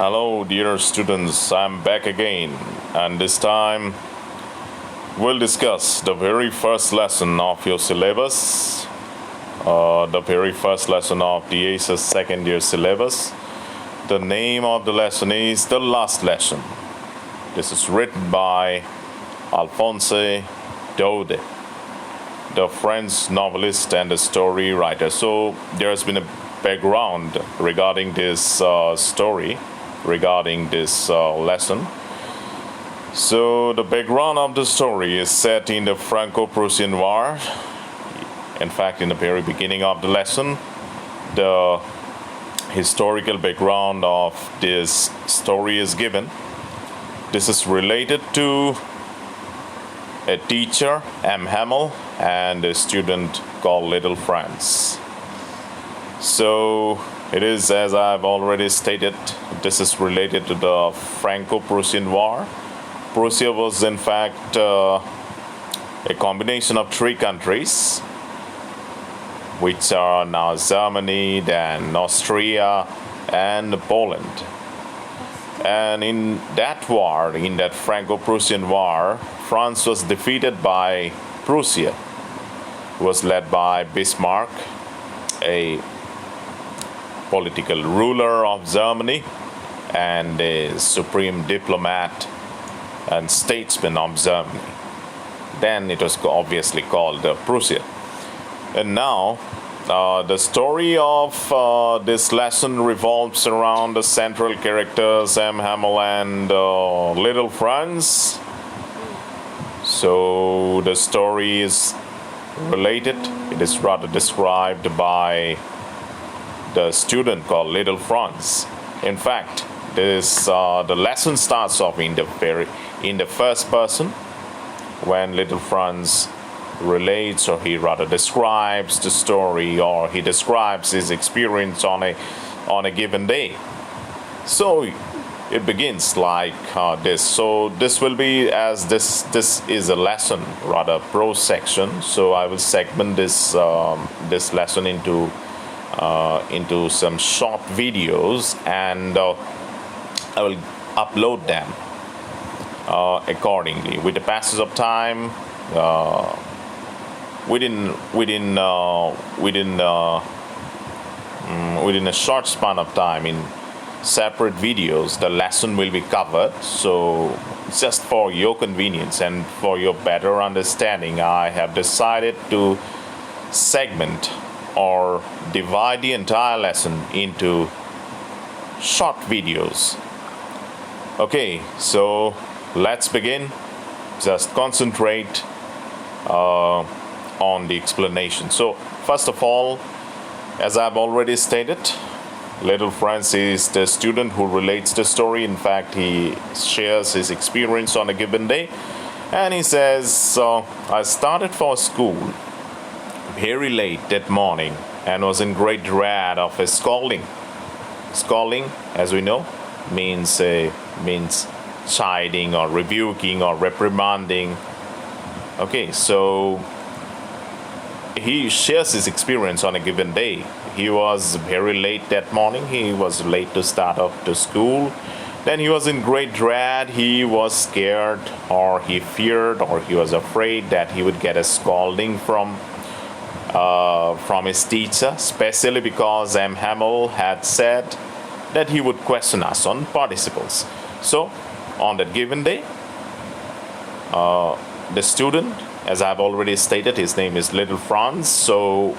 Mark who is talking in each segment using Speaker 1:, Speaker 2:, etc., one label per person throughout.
Speaker 1: Hello, dear students. I'm back again, and this time we'll discuss the very first lesson of your syllabus, the very first lesson of the ACES second year syllabus. The name of the lesson is The Last Lesson. This is written by Alphonse Daudet, the French novelist and a story writer. So there has been a background regarding this story, regarding this lesson. So the background of the story is set in the Franco-Prussian War. In fact, in the very beginning of the lesson, the historical background of this story is given. This is related to a teacher, M. Hamel, and a student called Little Franz. So it is, as I've already stated, this is related to the Franco-Prussian War. Prussia was in fact a combination of three countries, which are now Germany, then Austria, and Poland. And in that war, in that Franco-Prussian War, France was defeated by Prussia, who was led by Bismarck, a political ruler of Germany and a supreme diplomat and statesman of Germany. Then it was obviously called Prussia. And now the story of this lesson revolves around the central characters M. Hamel and Little Franz. So the story is related. It is rather described by the student called Little Franz. In fact, the lesson starts off in the first person, when Little Franz relates, or he rather describes the story, or he describes his experience on a given day. So it begins like this. So this will be, as this is a lesson, rather prose section. So I will segment this lesson into some short videos, and I will upload them accordingly. With the passage of time, within a short span of time, in separate videos, the lesson will be covered. So just for your convenience and for your better understanding, I have decided to segment or divide the entire lesson into short videos. Okay, so let's begin. Just concentrate on the explanation. So first of all, as I've already stated, Little Franz is the student who relates the story. In fact, he shares his experience on a given day, and he says, I started for school very late that morning and was in great dread of a scolding. Scolding, as we know, means chiding or rebuking or reprimanding. Okay, so he shares his experience on a given day. He was very late that morning. He was late to start off to school. Then he was in great dread. He was scared, or he feared, or he was afraid that he would get a scolding from his teacher, especially because M. Hamel had said that he would question us on participles. So on that given day, the student, as I've already stated, his name is Little Franz. So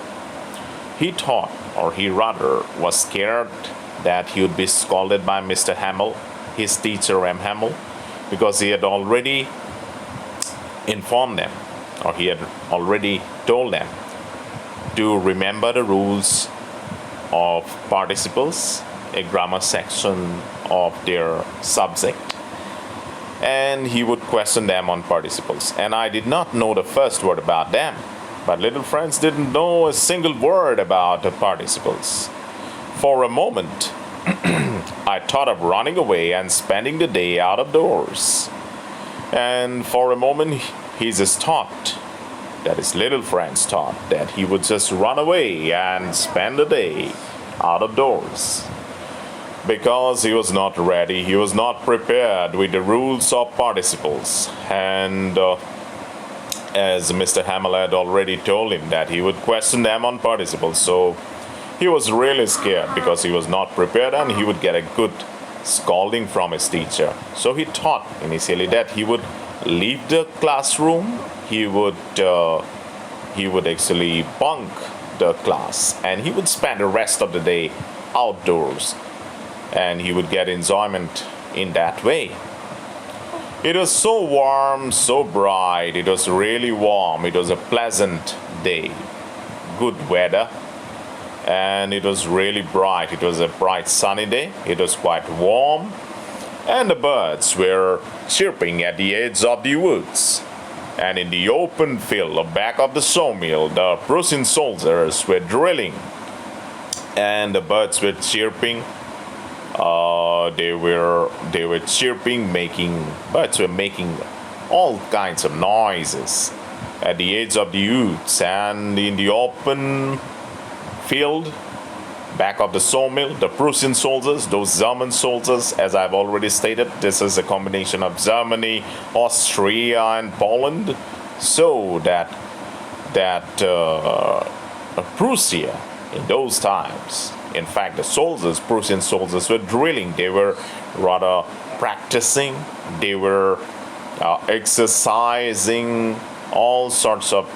Speaker 1: he thought, or he rather was scared, that he would be scolded by Mr. Hamel, his teacher M. Hamel, because he had already informed them, or he had already told them to remember the rules of participles, a grammar section of their subject, and he would question them on participles. And I did not know the first word about them, but Little Franz didn't know a single word about the participles. For a moment, I thought of running away and spending the day out of doors. And for a moment, he just thought, that is, Little Franz thought, that he would just run away and spend the day out of doors. because he was not ready, he was not prepared with the rules of participles. And as Mr. Hamill had already told him that he would question them on participles, so he was really scared because he was not prepared and he would get a good scolding from his teacher. So he thought initially that he would leave the classroom, he would actually bunk the class, and he would spend the rest of the day outdoors, and he would get enjoyment in that way. It was so warm, so bright, it was really warm, it was a pleasant day, good weather, and it was really bright. It was a bright sunny day, it was quite warm, and the birds were chirping at the edge of the woods. And in the open field back of the sawmill, the Prussian soldiers were drilling, and the birds were chirping. They were chirping, birds were making all kinds of noises at the edge of the woods, and in the open field back of the sawmill, the Prussian soldiers, those German soldiers, as I've already stated, this is a combination of Germany, Austria, and Poland, so that Prussia in those times, in fact, the Prussian soldiers were drilling. They were rather practicing. They were exercising all sorts of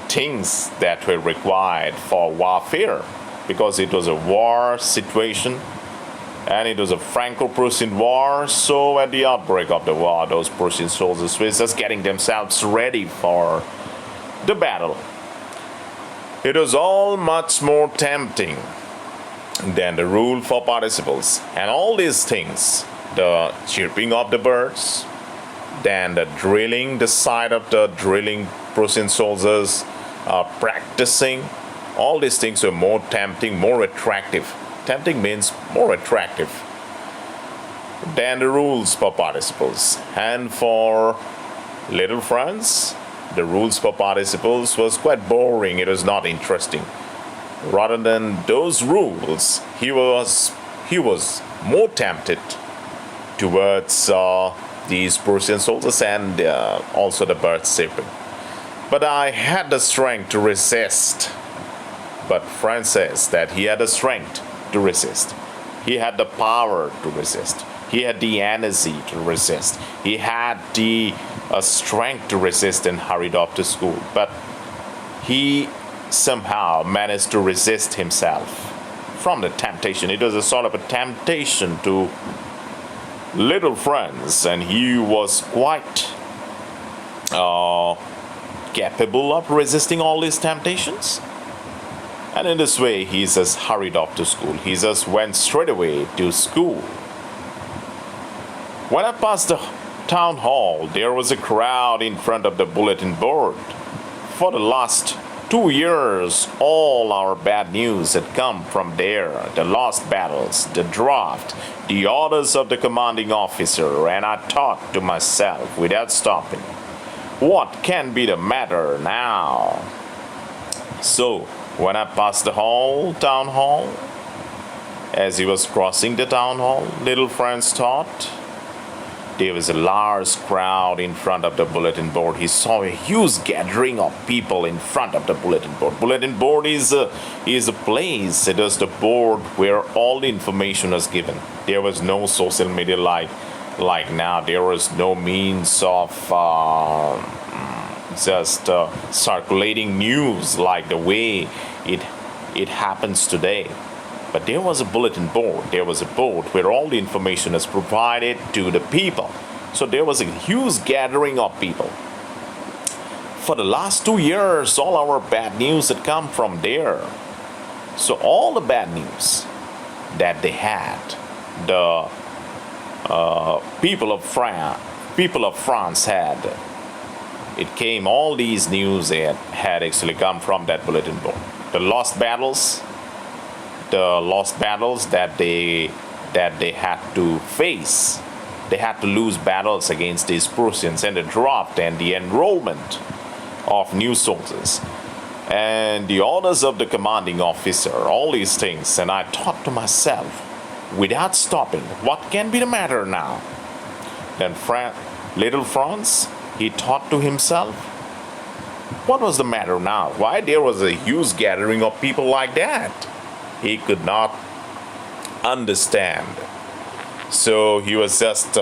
Speaker 1: things that were required for warfare, because it was a war situation and it was a Franco-Prussian war. So at the outbreak of the war, those Prussian soldiers were just getting themselves ready for the battle. It was all much more tempting than the rule for participles, and all these things, the chirping of the birds, then the drilling, the sight of the drilling Prussian soldiers practicing, all these things were more tempting, more attractive. Tempting means more attractive than the rules for participles. And for little Franz, the rules for participles was quite boring. It was not interesting. Rather than those rules, he was more tempted towards these Prussian soldiers and also the birds chirping. But I had the strength to resist. But Franz says that he had the strength to resist. He had the power to resist. He had the energy to resist. He had the strength to resist and hurried off to school. But he somehow managed to resist himself from the temptation. It was a sort of a temptation to little Franz, and he was quite capable of resisting all these temptations. And in this way, he just hurried off to school. He just went straight away to school. When I passed the town hall, there was a crowd in front of the bulletin board. For the last 2 years, all our bad news had come from there. The lost battles, the draft, the orders of the commanding officer, and I thought to myself without stopping, what can be the matter now? So, when I passed the town hall, as he was crossing the town hall, little Franz thought there was a large crowd in front of the bulletin board. He saw a huge gathering of people in front of the bulletin board. Bulletin board is a place. It is the board where all the information was given. There was no social media like now. There was no means of circulating news like the way it happens today. But there was a bulletin board. There was a board where all the information is provided to the people. So there was a huge gathering of people. For the last 2 years, all our bad news had come from there. So all the bad news that they had, the people of France had, it came, all these news had actually come from that bulletin board. The lost battles that they had to face. They had to lose battles against these Prussians, and the draft and the enrollment of new soldiers and the orders of the commanding officer, all these things. And I thought to myself, without stopping. What can be the matter now? Then little Franz, he thought to himself, what was the matter now? Why there was a huge gathering of people like that? He could not understand. So he was just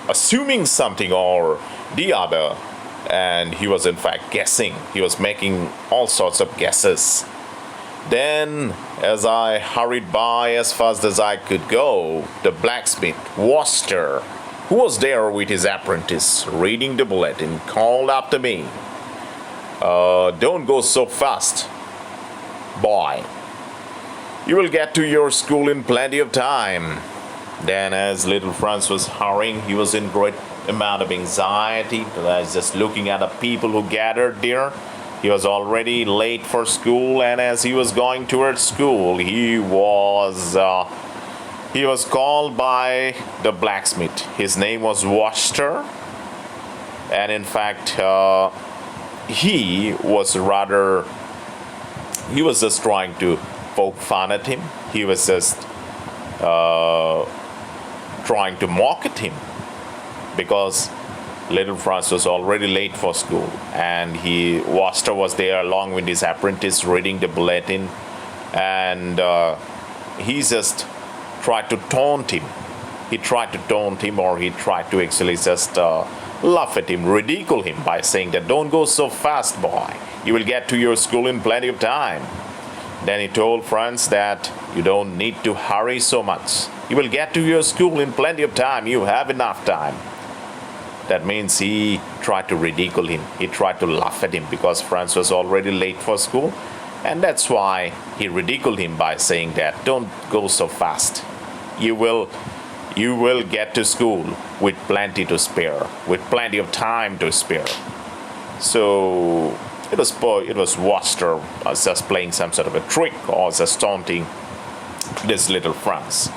Speaker 1: assuming something or the other, and he was in fact guessing. He was making all sorts of guesses. Then, as I hurried by as fast as I could go, the blacksmith, Worcester, who was there with his apprentice reading the bulletin, called after me, don't go so fast, boy. You will get to your school in plenty of time. Then, as little Franz was hurrying, he was in great amount of anxiety. Just looking at the people who gathered there. He was already late for school, and as he was going towards school, he was called by the blacksmith. His name was Worcester, and in fact, he was just trying to poke fun at him. He was just trying to mock at him because little Franz was already late for school, and Worcester was there along with his apprentice reading the bulletin, and he just tried to taunt him. He tried to taunt him, or he tried to actually just laugh at him, ridicule him by saying that don't go so fast, boy. You will get to your school in plenty of time. Then he told Franz that you don't need to hurry so much. You will get to your school in plenty of time. You have enough time. That means he tried to ridicule him. He tried to laugh at him because Franz was already late for school. And that's why he ridiculed him by saying that don't go so fast. You will get to school with plenty to spare, with plenty of time to spare. So it was Worcester just playing some sort of a trick or just taunting this little Franz.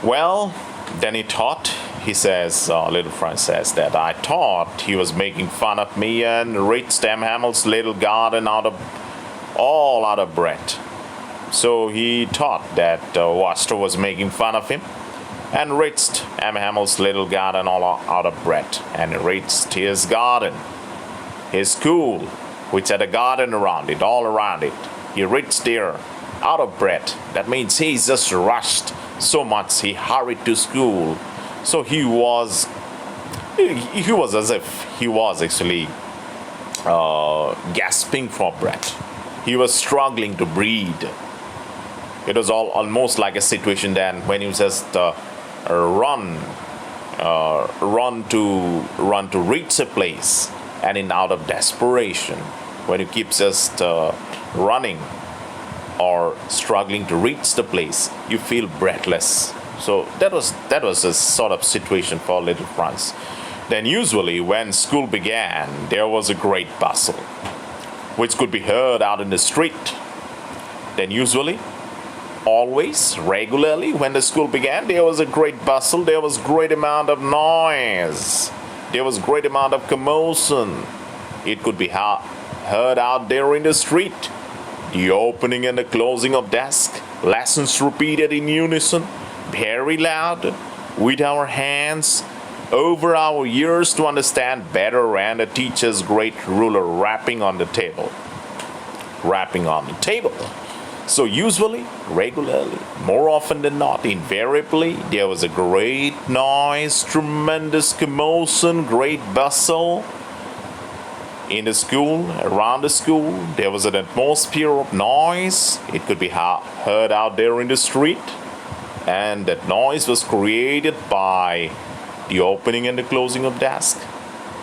Speaker 1: Well, then little Franz says that I thought he was making fun of me and reached Hammel's little garden all out of breath. So he thought that Worcester was making fun of him and reached Hammel's little garden all out of breath, and reached his garden, his school, which had a garden all around it. He reached there out of breath. That means he just rushed so much, he hurried to school. So he was as if he was actually gasping for breath. He was struggling to breathe. It was almost like a situation then when you just run to reach a place, and out of desperation, when you keep just running or struggling to reach the place, you feel breathless. So that was a sort of situation for little Franz. Then usually when school began, there was a great bustle, which could be heard out in the street. Then usually, always, regularly, when the school began, there was a great bustle, there was great amount of noise, there was great amount of commotion. It could be heard out there in the street. The opening and the closing of desks, lessons repeated in unison, very loud, with our hands over our ears to understand better, and the teacher's great ruler rapping on the table. So usually, regularly, more often than not, invariably, there was a great noise, tremendous commotion, great bustle. In the school, around the school, there was an atmosphere of noise. It could be heard out there in the street. And that noise was created by the opening and the closing of desks.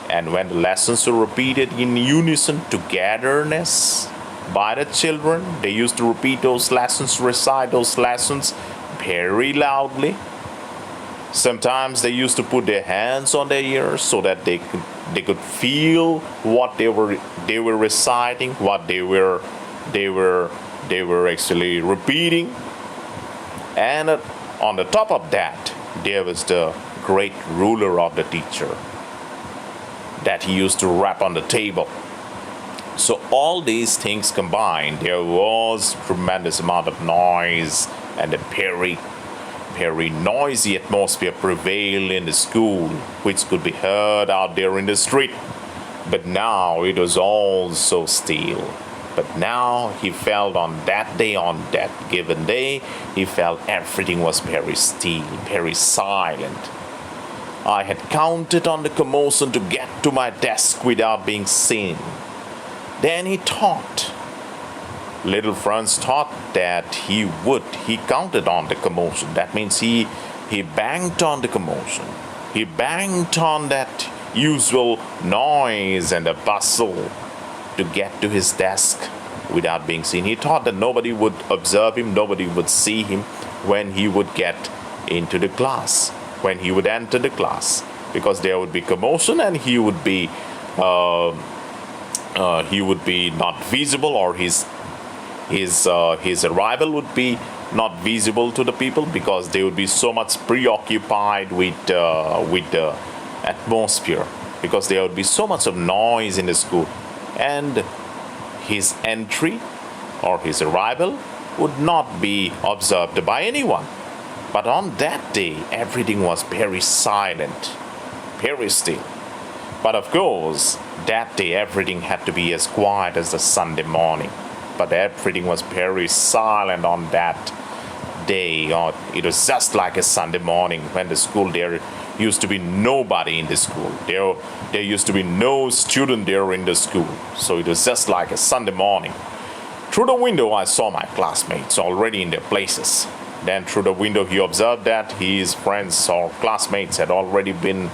Speaker 1: And when the lessons were repeated in unison, togetherness by the children, they used to repeat those lessons, recite those lessons very loudly. Sometimes they used to put their hands on their ears so that they could feel what they were reciting, what they were actually repeating. And on the top of that, there was the great ruler of the teacher that he used to rap on the table. So all these things combined, there was tremendous amount of noise and a very noisy atmosphere prevailed in the school, which could be heard out there in the street. But now it was all so still. But now he felt on that given day, he felt everything was very still, very silent. I had counted on the commotion to get to my desk without being seen. Then he thought. Little Franz thought that he would. He counted on the commotion. That means he banked on the commotion. He banked on that usual noise and the bustle to get to his desk without being seen. He thought that nobody would observe him, nobody would see him when he would get into the class, when he would enter the class, because there would be commotion and he would be not visible, or his arrival would be not visible to the people because they would be so much preoccupied with the atmosphere, because there would be so much of noise in the school, and his entry or his arrival would not be observed by anyone. But on that day, everything was very silent, very still. But of course, that day everything had to be as quiet as the Sunday morning. But everything was very silent on that day. It was just like a Sunday morning when the school, there used to be nobody in the school. There used to be no student there in the school. So it was just like a Sunday morning. Through the window, I saw my classmates already in their places. Then through the window, he observed that his friends or classmates had already been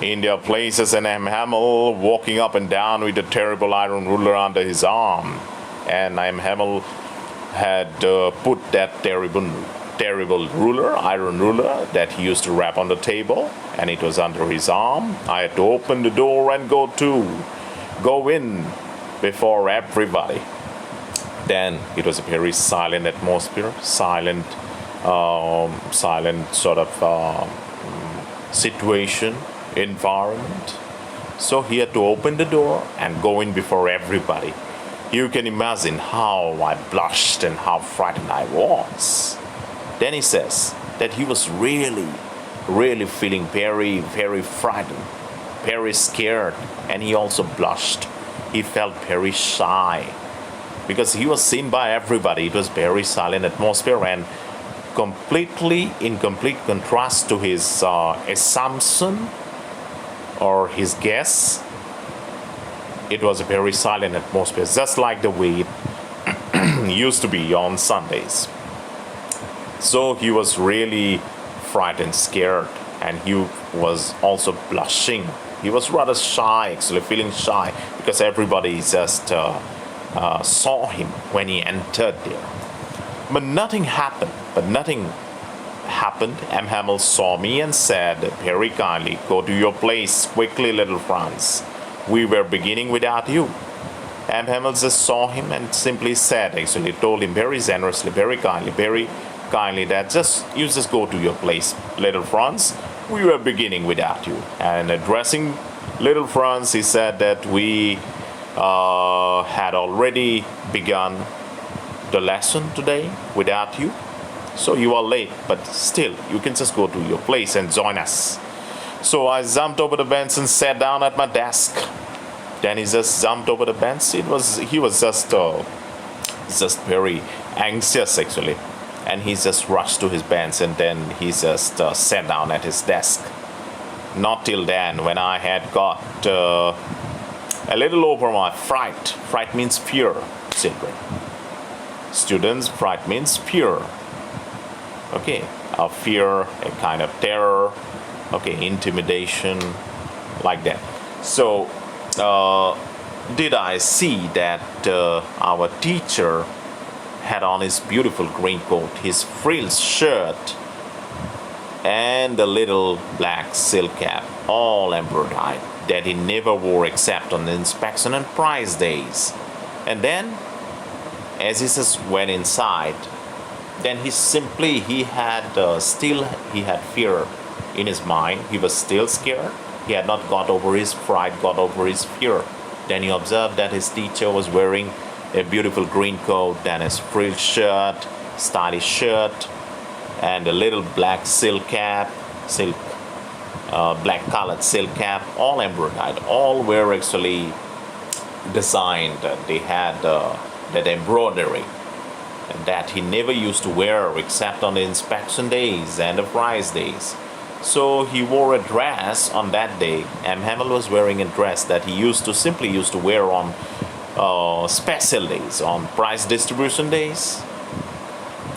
Speaker 1: in their places, and Hamel walking up and down with a terrible iron ruler under his arm. And Hamel had put that terrible iron ruler that he used to wrap on the table, and it was under his arm. I had to open the door and go in before everybody. Then it was a very silent atmosphere, silent sort of situation, environment. So he had to open the door and go in before everybody. You can imagine how I blushed and how frightened I was. Then he says that he was really feeling very, very frightened, very scared, and he also blushed. He felt very shy because he was seen by everybody. It was very silent atmosphere, and in complete contrast to his assumption or his guess. It was a very silent atmosphere, just like the way it used to be on Sundays. So he was really frightened, scared, and he was also blushing. He was rather shy, actually feeling shy, because everybody just saw him when he entered there. But nothing happened. Hamel saw me and said very kindly, "Go to your place quickly, little Franz. We were beginning without you." Hamel just saw him and simply said, actually told him very generously, very kindly that you just go to your place, little Franz. We were beginning without you. And addressing little Franz, he said that we had already begun the lesson today without you. So you are late, but still, you can just go to your place and join us. So I jumped over the bench and sat down at my desk. Then he just jumped over the bench. He was just very anxious actually, and he just rushed to his bench, and then he just sat down at his desk. Not till then, when I had got a little over my fright. Fright means fear, children. Students, fright means fear. Okay, a fear, a kind of terror, okay, intimidation, like that. So, did I see that our teacher had on his beautiful green coat, his frilled shirt, and the little black silk cap, all embroidered, that he never wore except on the inspection and prize days. And then, as he just went inside, then he had fear in his mind. He was still scared. He had not got over his fright, got over his fear. Then he observed that his teacher was wearing a beautiful green coat, then his frilled shirt, stylish shirt, and a little black black colored silk cap, all embroidered. All were actually designed. They had that embroidery that he never used to wear except on the inspection days and the prize days. So he wore a dress on that day, and Hamel was wearing a dress that he simply used to wear on special days, on prize distribution days,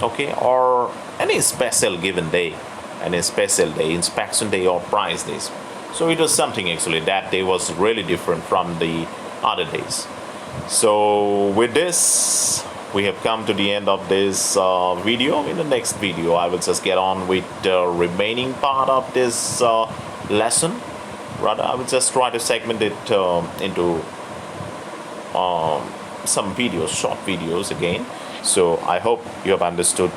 Speaker 1: okay, or any special given day, any special day, inspection day or prize days. So it was something actually that day was really different from the other days. So with this, we have come to the end of this video. In the next video, I will just get on with the remaining part of this lesson. Rather, I will just try to segment it into some videos, short videos again. So I hope you have understood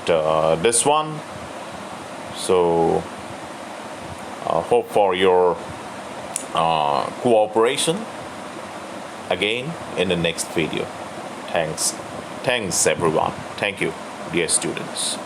Speaker 1: this one. So hope for your cooperation again in the next video. Thanks everyone. Thank you, dear students.